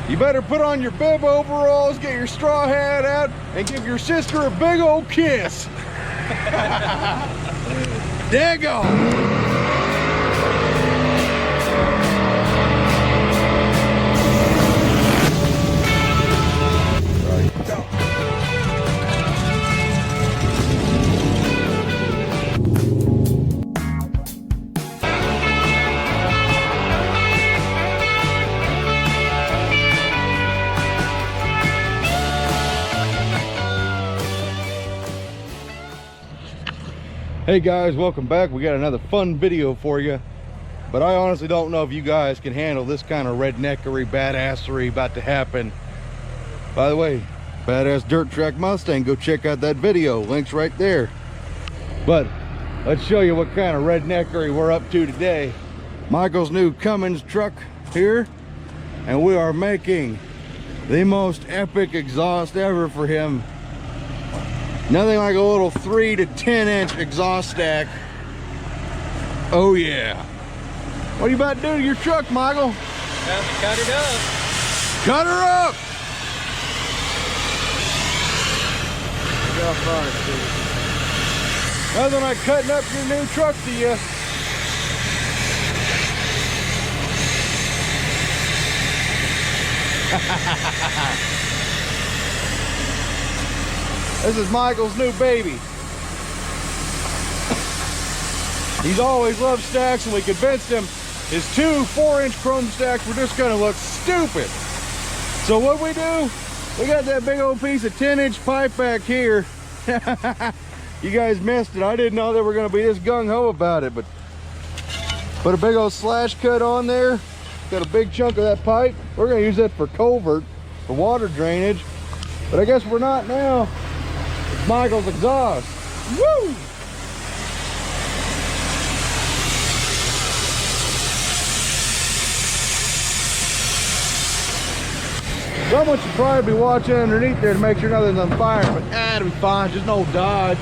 You better put on your bib overalls, get your straw hat out, and give your sister a big old kiss. Daggone! Hey guys, welcome back. We got another fun video for you, but I honestly don't know if you guys can handle this kind of redneckery badassery about to happen. By the way, badass dirt track Mustang, go check out that video, links right there. But let's show you what kind of redneckery we're up to today. Michael's new Cummins truck here, and we are making the most epic exhaust ever for him. Nothing like a little 3 to 10 inch exhaust stack. Oh yeah. What are you about to do to your truck, Michael? Time to cut it up. Cut her up! Nothing like cutting up your new truck to you. This is Michael's new baby. He's always loved stacks, and we convinced him his 2 4-inch chrome stacks were just gonna look stupid. So what we do, we got that big old piece of 10-inch pipe back here. You guys missed it. I didn't know they were gonna be this gung-ho about it, but put a big old slash cut on there. Got a big chunk of that pipe. We're gonna use that for culvert, for water drainage, but I guess we're not now. It's Michael's exhaust. Woo! Someone should probably be watching underneath there to make sure nothing's on fire, but it'll be fine. Just an old Dodge.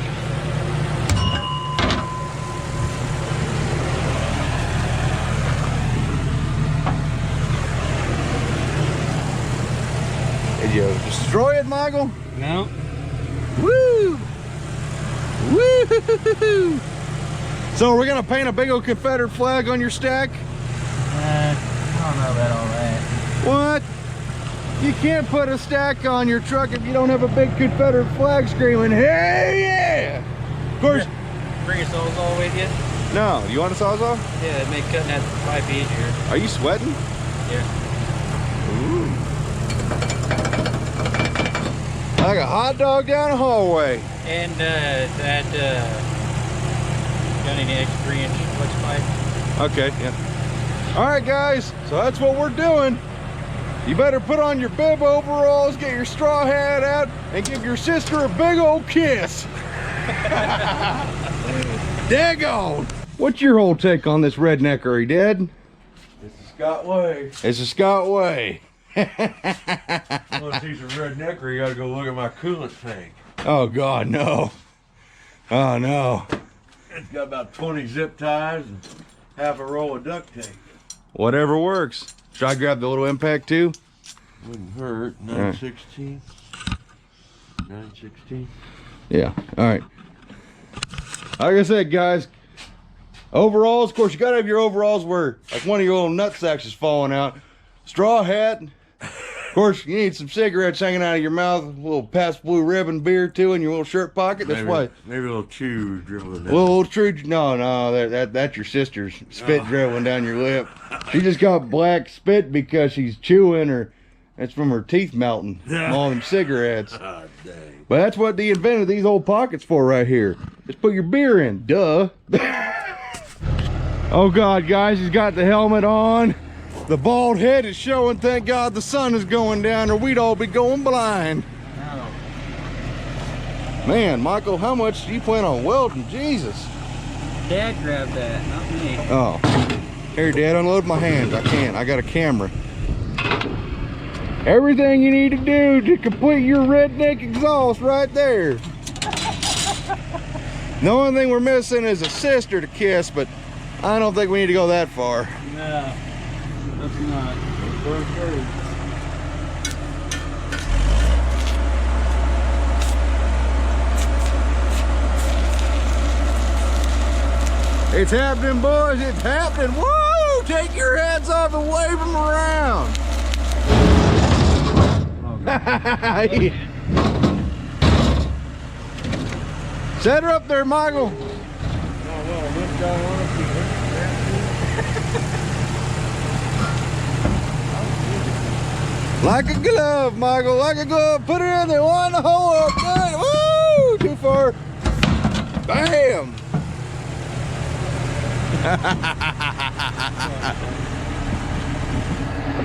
Did you destroy it, Michael? No. Woo! Woo! So we're gonna paint a big old Confederate flag on your stack? I don't know about all that. What? You can't put a stack on your truck if you don't have a big Confederate flag screaming, hey yeah! Of course. Bring your sawzall with you? No, you want a sawzall? Yeah, it'd make cutting that pipe easier. Are you sweating? Yeah. Ooh. Like a hot dog down a hallway. And got any extra 3-inch flex pipe? Okay, yeah. All right, guys, so that's what we're doing. You better put on your bib overalls, get your straw hat out, and give your sister a big old kiss. Daggone! What's your whole take on this redneckery, Dad? It's a Scott way. It's a Scott way. Want to see some redneckery, you gotta go look at my coolant tank. Oh God, no. Oh no. It's got about 20 zip ties and half a roll of duct tape. Whatever works. Should I grab the little impact too? Wouldn't hurt. 916. 916. Yeah, all right. Like I said, guys, overalls, of course, you gotta have your overalls where like one of your little nut sacks is falling out. Straw hat. Of course, you need some cigarettes hanging out of your mouth, a little Pabst Blue Ribbon beer too in your little shirt pocket. That's why. Maybe a little chew dribbling down. Little true. No, that's your sister's spit dribbling down your lip. She just got black spit because she's chewing, or that's from her teeth melting from all them cigarettes. Oh, dang. But that's what they invented these old pockets for right here. Just put your beer in, duh. Oh God, guys, he's got the helmet on. The bald head is showing. Thank God the sun is going down, or we'd all be going blind. No. Man, Michael, how much do you plan on welding? Jesus. Dad grabbed that, not me. Oh. Here, Dad, unload my hands. I can't. I got a camera. Everything you need to do to complete your redneck exhaust right there. The only thing we're missing is a sister to kiss, but I don't think we need to go that far. No, that's not. It's happening, boys. It's happening. Woo! Take your hats off and wave them around. Set her up there, Michael. Like a glove, Michael, like a glove. Put her in there, line the hole up. Good. Woo! Too far. Bam!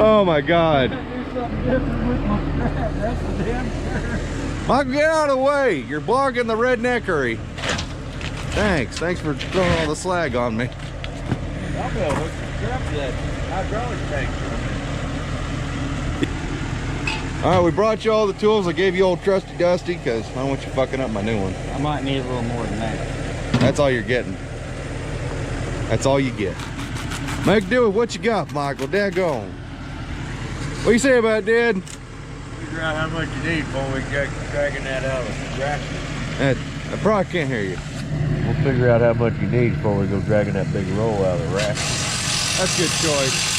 Oh my God. Michael, get out of the way. You're blocking the redneckery. Thanks for throwing all the slag on me. I'll be able to grab that hydraulic tank. All right, we brought you all the tools. I gave you old trusty Dusty because I don't want you fucking up my new one. I might need a little more than that. That's all you're getting. That's all you get. Make do with what you got, Michael. Daggone. What do you say about it, Dad? Figure out how much you need before we get dragging that out of the grass. I probably can't hear you. We'll figure out how much you need before we go dragging that big roll out of the raft. That's a good choice.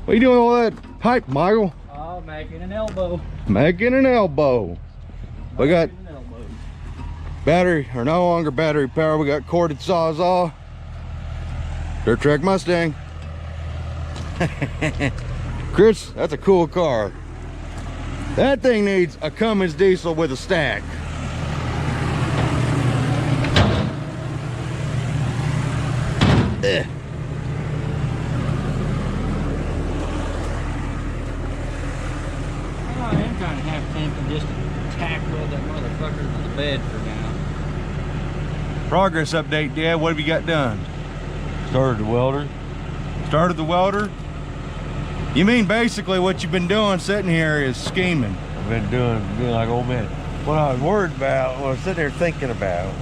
What are you doing with all that pipe, Michael? Oh, making an elbow. Making an elbow. We got battery, or no longer battery power. We got corded Sawzall. Dirt Track Mustang. Chris, that's a cool car. That thing needs a Cummins diesel with a stack. I am kind of half tempted just to tack weld that motherfucker to the bed for now. Progress update, Dad. What have you got done? Started the welder. Started the welder? You mean basically what you've been doing sitting here is scheming? I've been doing like old man. What I was worried about, what I was sitting there thinking about,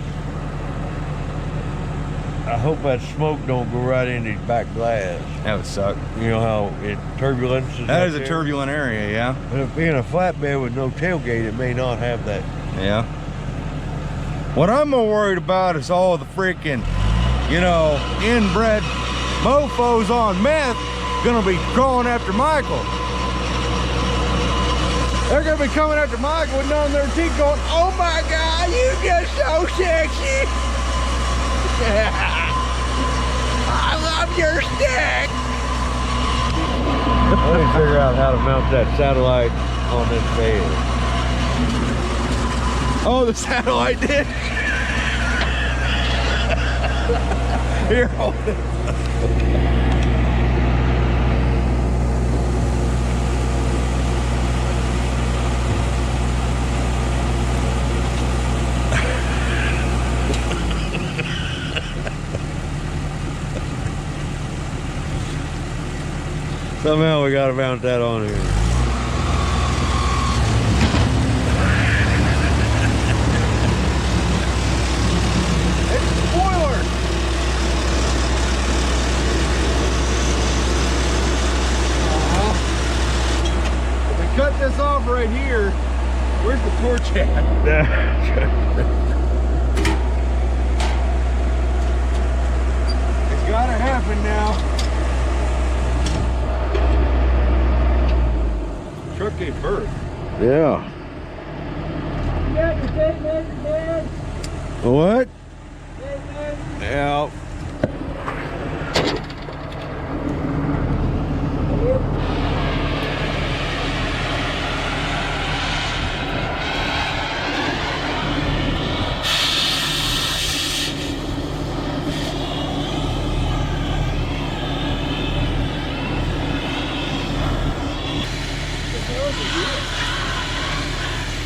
I hope that smoke don't go right into his back glass. That would suck. You know how turbulence is. That is a turbulent area, yeah. But if being a flatbed with no tailgate, it may not have that. Yeah. What I'm more worried about is all the freaking, you know, inbred mofos on meth gonna be crawling after Michael. They're gonna be coming after Michael with none of their teeth going, oh my God, you just so sexy. I love your stick. Let me figure out how to mount that satellite on this bed. Oh, the satellite dish. Here, hold it. Somehow we gotta mount that on here. It's a spoiler. If we cut this off right here, where's the torch at? It's gotta happen now. Truck gave birth. Yeah. You got your tape measure, Dad? What? Tape measure? Yeah.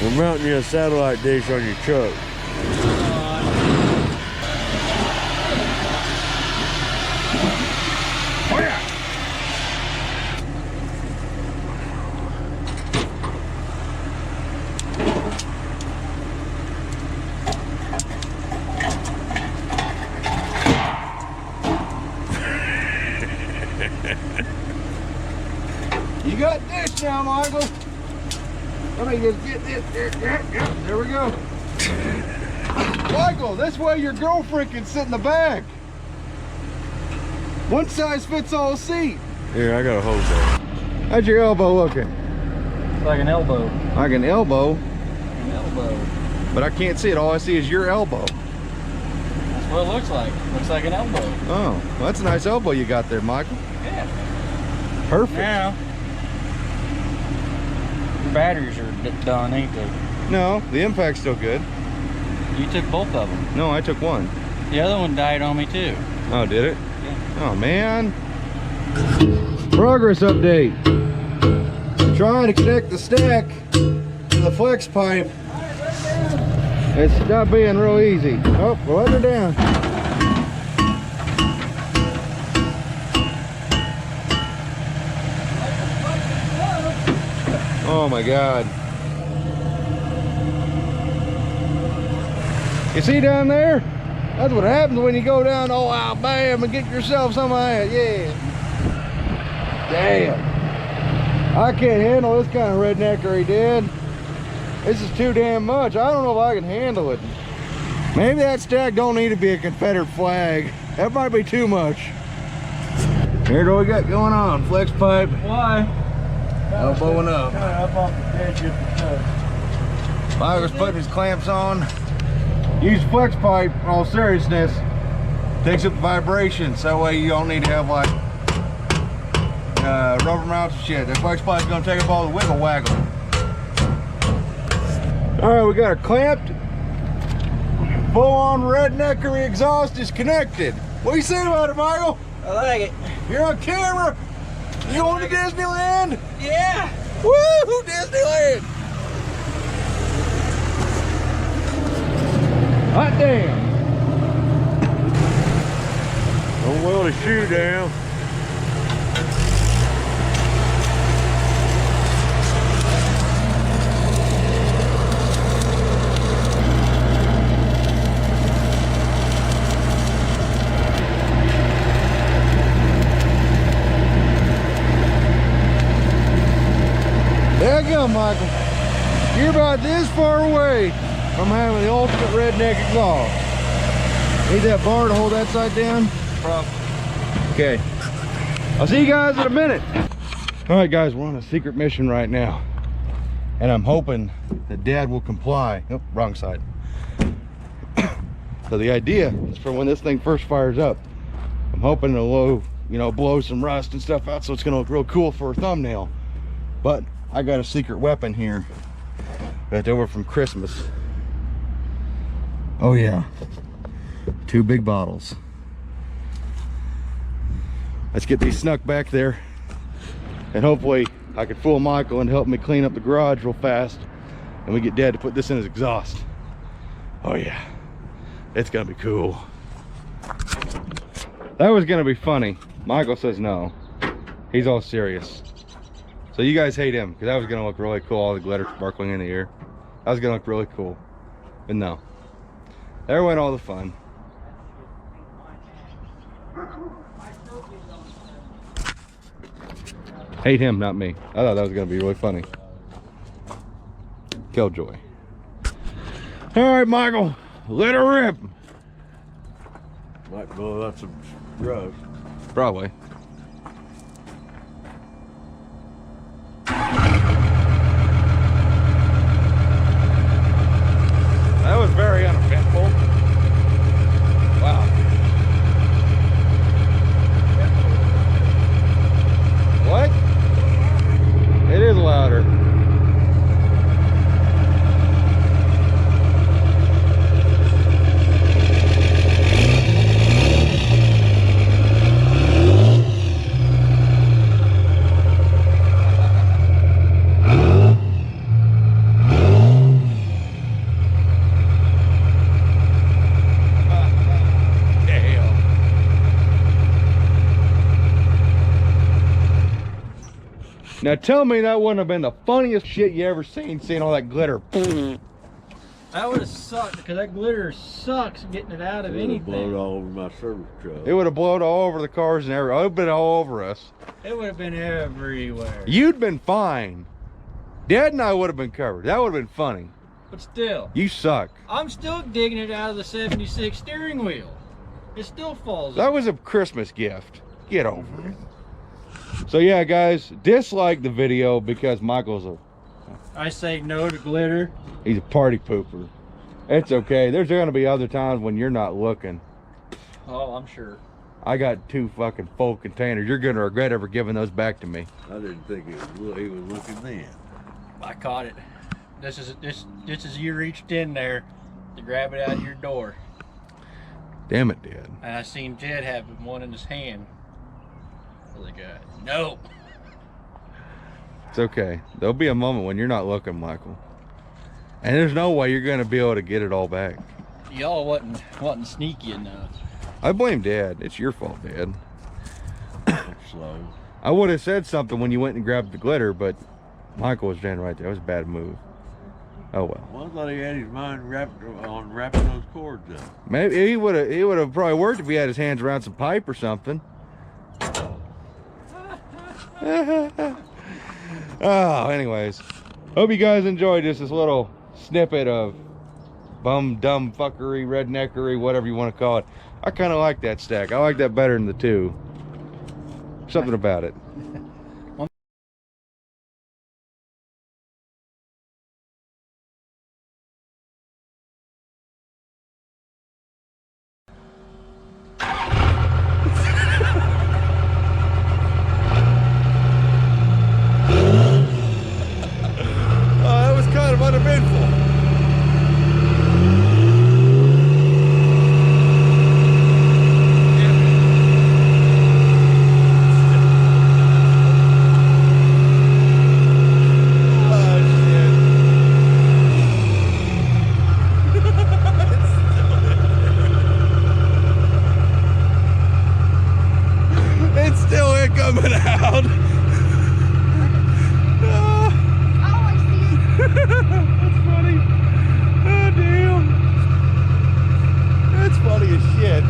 We're mounting you a satellite dish on your truck. Oh yeah. You got this now, Michael. Let me just get this. There we go. Michael, this way your girlfriend can sit in the back. One size fits all seat. Here, I gotta hold that. How's your elbow looking? It's like an elbow. Like an elbow? An elbow. But I can't see it. All I see is your elbow. That's what it looks like. Looks like an elbow. Oh, well, that's a nice elbow you got there, Michael. Yeah. Perfect. Now, your batteries are done, ain't they? No, the impact's still good. You took both of them. No, I took one. The other one died on me too. Oh, did it? Yeah. Oh, man. Progress update. Trying to connect the stack to the flex pipe. It's not being real easy. Oh, we're letting her down. Oh my God. You see down there? That's what happens when you go down, oh wow, bam, and get yourself some of that, yeah. Damn. I can't handle this kind of redneckery, dude. This is too damn much. I don't know if I can handle it. Maybe that stack don't need to be a Confederate flag. That might be too much. Here's what we got going on. Flex pipe. Why? Elbowing up. Kind of up off the edge of the tub. Michael's putting his clamps on. Use flex pipe in all seriousness. Takes up the vibrations. That way you don't need to have like rubber mounts and shit. That flex pipe's gonna take up all the wiggle waggle. Alright, we got her clamped. Full on redneckery exhaust is connected. What do you say about it, Michael? I like it. You're on camera. You going to Disneyland? Yeah. Woo! Disneyland! Hot damn! Don't weld a shoe down. There you go, Michael. You're about this far away from having the ultimate redneck exhaust. Need that bar to hold that side down? Probably. Okay. I'll see you guys in a minute. All right, guys, we're on a secret mission right now. And I'm hoping that Dad will comply. Nope, wrong side. So the idea is for when this thing first fires up, I'm hoping it'll blow some rust and stuff out so it's gonna look real cool for a thumbnail. But I got a secret weapon here left over from Christmas. Oh yeah, 2 big bottles. Let's get these snuck back there, and hopefully I can fool Michael and help me clean up the garage real fast, and we get Dad to put this in his exhaust. Oh yeah, it's gonna be cool. That was gonna be funny. Michael says no. He's all serious. So you guys hate him because that was gonna look really cool, all the glitter sparkling in the air. That was gonna look really cool. But no. There went all the fun. Hate him, not me. I thought that was gonna be really funny. Killjoy. Alright, Michael, let her rip. Might blow out some rust. Probably. That was very uneventful. Wow. What? It is louder. Now tell me that wouldn't have been the funniest shit you ever seen, seeing all that glitter. That would have sucked because that glitter sucks getting it out of anything. Blown all over my service truck. It would have blown all over the cars and everything. It would have been all over us. It would have been everywhere. You'd been fine. Dad and I would have been covered. That would have been funny. But still, You suck. I'm still digging it out of the 76 steering wheel. It still falls That off. was a Christmas gift. Get over it. So yeah, guys, dislike the video because Michael's I say no to glitter. he's a party pooper. It's okay. There's gonna be other times when you're not looking. Oh, I'm sure. I got 2 fucking full containers. You're gonna regret ever giving those back to me. I didn't think he was looking then. I caught it. This is you reached in there to grab it out of your door. Damn it, Dad. And I seen Jed have one in his hand. I was like, no. It's okay. There'll be a moment when you're not looking, Michael. And there's no way you're gonna be able to get it all back. Y'all wasn't sneaky enough. I blame Dad. It's your fault, Dad. I'm slow. I would have said something when you went and grabbed the glitter, but Michael was standing right there. It was a bad move. Oh well. Well, I thought he had his mind wrapped on wrapping those cords up. Maybe he would have probably worked if he had his hands around some pipe or something. Oh, anyways. Hope you guys enjoyed this little snippet of bum dumb fuckery, redneckery, whatever you want to call it. I kind of like that stack. I like that better than the 2. Something about it. That was kind of uneventful. It's still ain't coming out. That's funny. Oh, damn. That's funny as shit.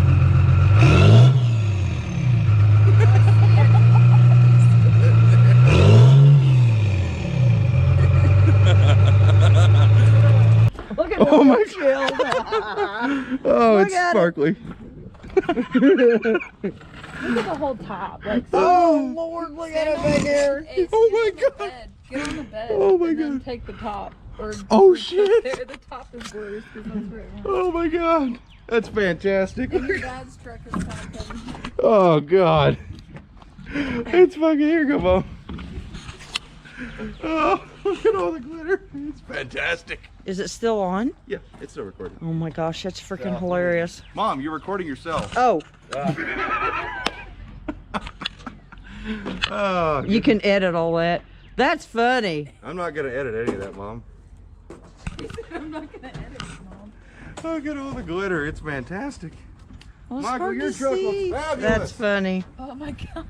Look at Oh my God. Oh, Look it's at it. sparkly. Look at the whole top. Like, Oh, Lord, look at it back here. Oh my God. Get on the bed. Oh my and then God. take the top. Or Oh, shit. There, the top is worse because that's where it went. Oh my God. That's fantastic. And your dad's truck is happening. Oh God. It's fucking here, come on. Oh, look at all the glitter. It's fantastic. Is it still on? Yeah, it's still recording. Oh my gosh, that's freaking hilarious. Mom, you're recording yourself. Oh, Oh, you can edit all that. That's funny. I'm not gonna edit any of that, Mom. I'm not going to edit, Mom. Look at all the glitter. It's fantastic. Well, it's Michael, hard your to truck see. looks fabulous. That's funny. Oh my God.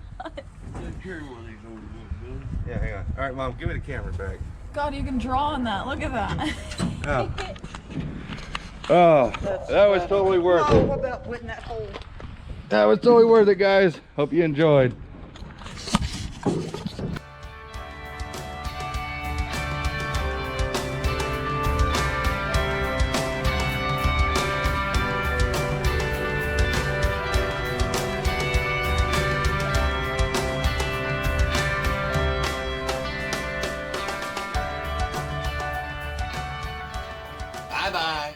Yeah, hang on. All right, Mom, give me the camera back. God, you can draw on that. Look at that. Oh, oh, that was totally worth Oh, it. what about putting that hole? That was totally worth it, guys. Hope you enjoyed. Bye-bye.